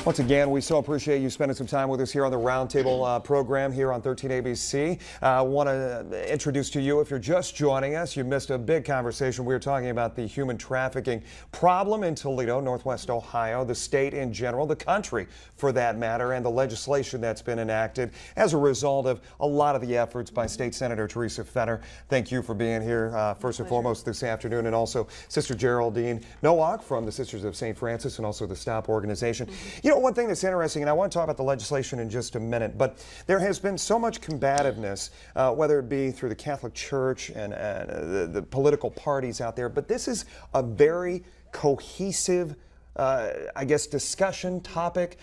Once again, we so appreciate you spending some time with us here on the Roundtable program here on 13 ABC. I want to introduce to you, if you're just joining us, you missed a big conversation. We were talking about the human trafficking problem in Toledo, Northwest Ohio, the state in general, the country for that matter, and the legislation that's been enacted as a result of a lot of the efforts by State Senator Teresa Fenner. Thank you for being here first and foremost this afternoon, and also Sister Geraldine Nowak from the Sisters of St. Francis and also the STOP organization. You know, one thing that's interesting, and I want to talk about the legislation in just a minute, but there has been so much combativeness, whether it be through the Catholic Church and the political parties out there, but this is a very cohesive, I guess, discussion topic.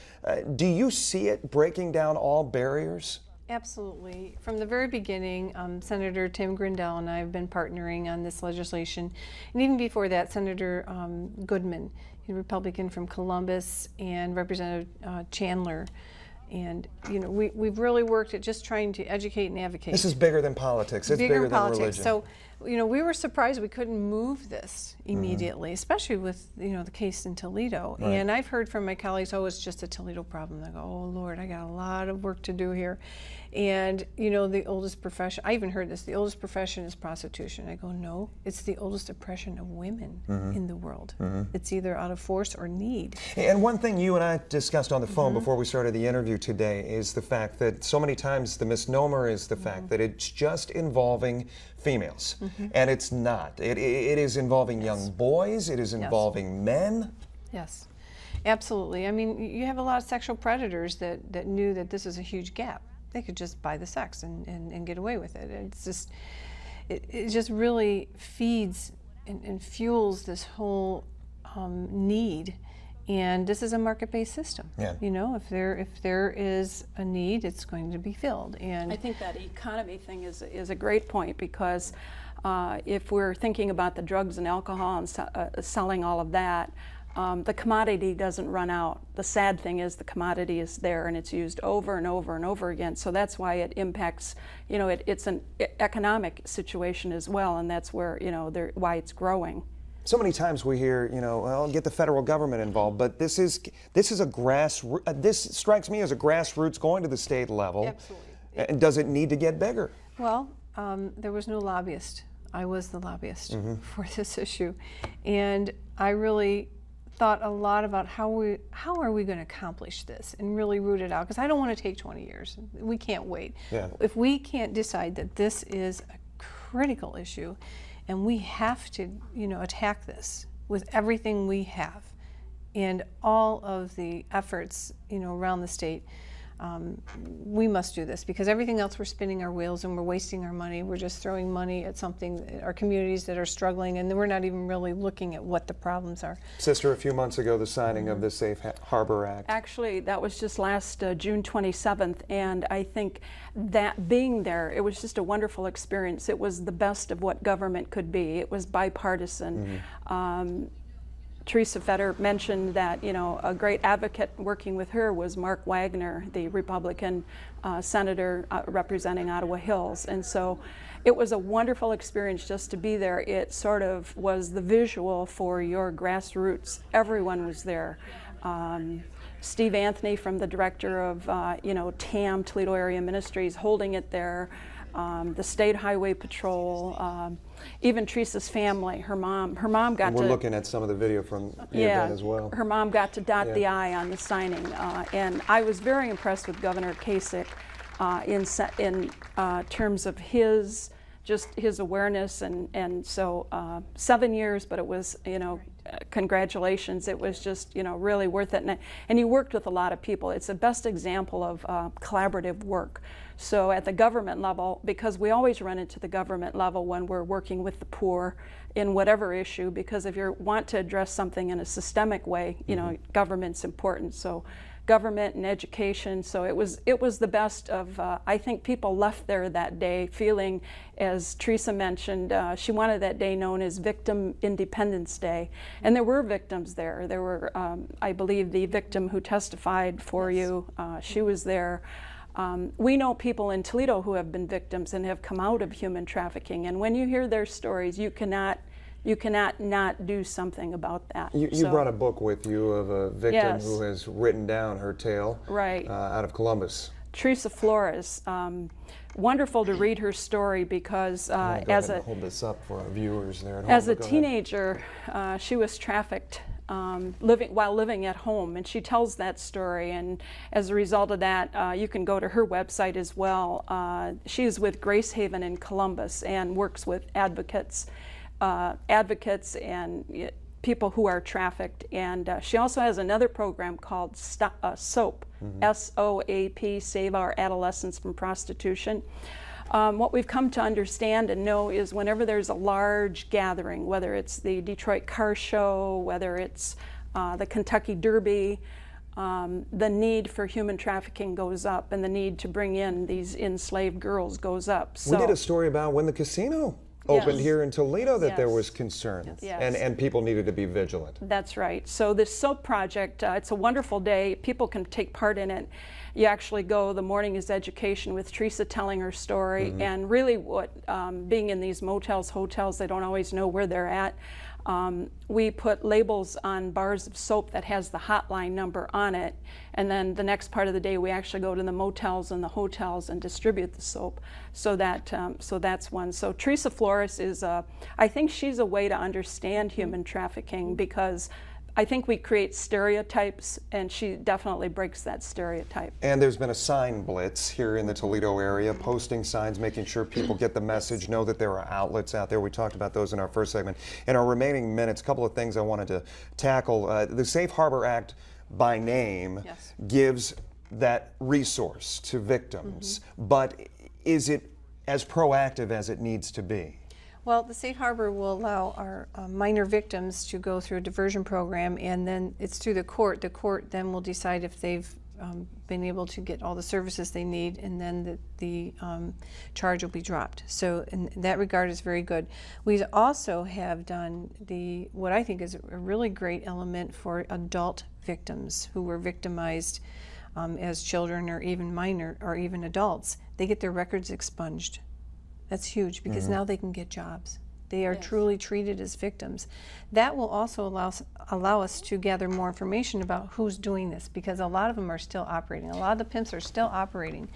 Do you see it breaking down all barriers? Absolutely. From the very beginning, Senator Tim Grindell and I have been partnering on this legislation. And even before that, Senator Goodman, a Republican from Columbus, and Representative Chandler. And, you know, we've really worked at just trying to educate and advocate. This is bigger than politics. It's bigger than religion. So, you know, we were surprised we couldn't move this immediately, especially with, you know, the case in Toledo. Right. And I've heard from my colleagues, oh, it's just a Toledo problem. They go, oh, Lord, I got a lot of work to do here. And, you know, the oldest profession, I even heard this, the oldest profession is prostitution. I go, no, it's the oldest oppression of women in the world. It's either out of force or need. And one thing you and I discussed on the phone before we started the interview today is the fact that so many times the misnomer is the fact that it's just involving females. And it's not. It is involving young boys. It is involving men. Yes, absolutely. I mean, you have a lot of sexual predators that knew that this is a huge gap. They could just buy the sex and get away with it. It's just, it just really feeds and fuels this whole need. And this is a market-based system. Yeah. You know, if there is a need, it's going to be filled. And I think that economy thing is a great point, because if we're thinking about the drugs and alcohol and selling all of that, the commodity doesn't run out. The sad thing is the commodity is there and it's used over and over and over again. So that's why it impacts, you know, it's an economic situation as well, and that's where, you know, why it's growing. So many times we hear, you know, well, get the federal government involved, but this is a this strikes me as a grassroots going to the state level. Absolutely. And does it need to get bigger? Well, there was no lobbyist. I was the lobbyist for this issue, and I really thought a lot about how are we going to accomplish this and really root it out, because I don't want to take 20 years. We can't wait. Yeah. If we can't decide that this is a critical issue, and we have to, you know, attack this with everything we have and all of the efforts, you know, around the state, we must do this, because everything else we're spinning our wheels and we're wasting our money. We're just throwing money at something, our communities that are struggling, and we're not even really looking at what the problems are. Sister, a few months ago, the signing of the Safe Harbor Act. Actually, that was just last June 27th, and I think that being there, it was just a wonderful experience. It was the best of what government could be. It was bipartisan. Teresa Fenner mentioned that, you know, a great advocate working with her was Mark Wagner, the Republican senator representing Ottawa Hills. And so it was a wonderful experience just to be there. It sort of was the visual for your grassroots. Everyone was there. Steve Anthony, from the director of, you know, TAM, Toledo Area Ministries, holding it there. The State Highway Patrol, even Teresa's family, her mom got to... We're looking at some of the video from the event as well. Her mom got to dot the I on the signing, and I was very impressed with Governor Kasich in terms of his awareness, and so 7 years, but it was, you know, congratulations. It was just, you know, really worth it, and he worked with a lot of people. It's the best example of collaborative work. So at the government level, because we always run into the government level when we're working with the poor in whatever issue, because if you want to address something in a systemic way, you know, government's important. So government and education. So it was the best of, I think people left there that day feeling, as Teresa mentioned, she wanted that day known as Victim Independence Day. And there were victims there. There were, I believe, the victim who testified for you, she was there. We know people in Toledo who have been victims and have come out of human trafficking, and when you hear their stories, you cannot You cannot not do something about that. You So- brought a book with you of a victim Yes. who has written down her tale Right. out of Columbus. Teresa Flores. Wonderful to read her story because Go ahead as and a hold this up for our viewers there at home. as a Go ahead. teenager, she was trafficked while living at home, and she tells that story. And as a result of that, you can go to her website as well. She is with Grace Haven in Columbus and works with advocates and people who are trafficked. And she also has another program called SOAP, SOAP, Save Our Adolescents from Prostitution. What we've come to understand and know is whenever there's a large gathering, whether it's the Detroit Car Show, whether it's the Kentucky Derby, the need for human trafficking goes up, and the need to bring in these enslaved girls goes up. We did a story about when the casino opened Yes. here in Toledo that there Yes. was concern, Yes. and people needed to be vigilant. That's right. So this SOAP project, it's a wonderful day. People can take part in it. You actually go, the morning is education with Teresa telling her story, and really what, being in these motels, hotels, they don't always know where they're at. We put labels on bars of soap that has the hotline number on it, and then the next part of the day we actually go to the motels and the hotels and distribute the soap. So that's one. So Teresa Flores is I think she's a way to understand human trafficking, because I think we create stereotypes, and she definitely breaks that stereotype. And there's been a sign blitz here in the Toledo area, posting signs, making sure people get the message, know that there are outlets out there. We talked about those in our first segment. In our remaining minutes, a couple of things I wanted to tackle. The Safe Harbor Act by name Yes. gives that resource to victims, but is it as proactive as it needs to be? Well, the Safe Harbor will allow our minor victims to go through a diversion program, and then it's through the court. The court then will decide if they've been able to get all the services they need, and then the charge will be dropped. So in that regard, it's very good. We also have done what I think is a really great element for adult victims who were victimized as children or even minor or even adults. They get their records expunged. That's huge, because now they can get jobs. They are truly treated as victims. That will also allow us to gather more information about who's doing this, because a lot of them are still operating. A lot of the pimps are still operating.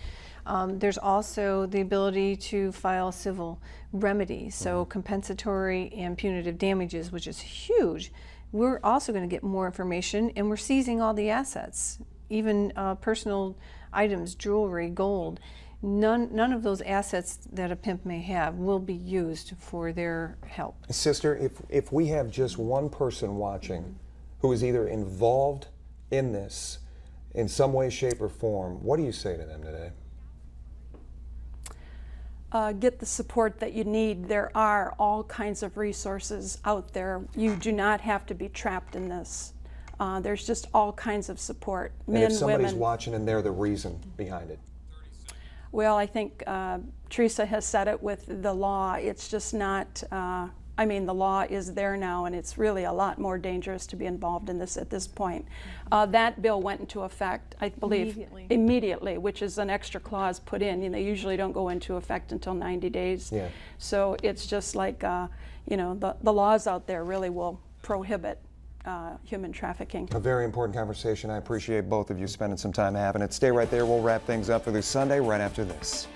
There's also the ability to file civil remedies, so compensatory and punitive damages, which is huge. We're also going to get more information, and we're seizing all the assets, even personal items, jewelry, gold. None of those assets that a pimp may have will be used for their help. Sister, if we have just one person watching who is either involved in this in some way, shape, or form, what do you say to them today? Get the support that you need. There are all kinds of resources out there. You do not have to be trapped in this. There's just all kinds of support. And Men, if somebody's women. watching and they're the reason behind it? Well, I think Teresa has said it with the law. It's just not, I mean, the law is there now, and it's really a lot more dangerous to be involved in this at this point. That bill went into effect, I believe, immediately, which is an extra clause put in. You know, they usually don't go into effect until 90 days. Yeah. So it's just like, you know, the laws out there really will prohibit human trafficking. A very important conversation. I appreciate both of you spending some time having it. Stay right there. We'll wrap things up for this Sunday right after this.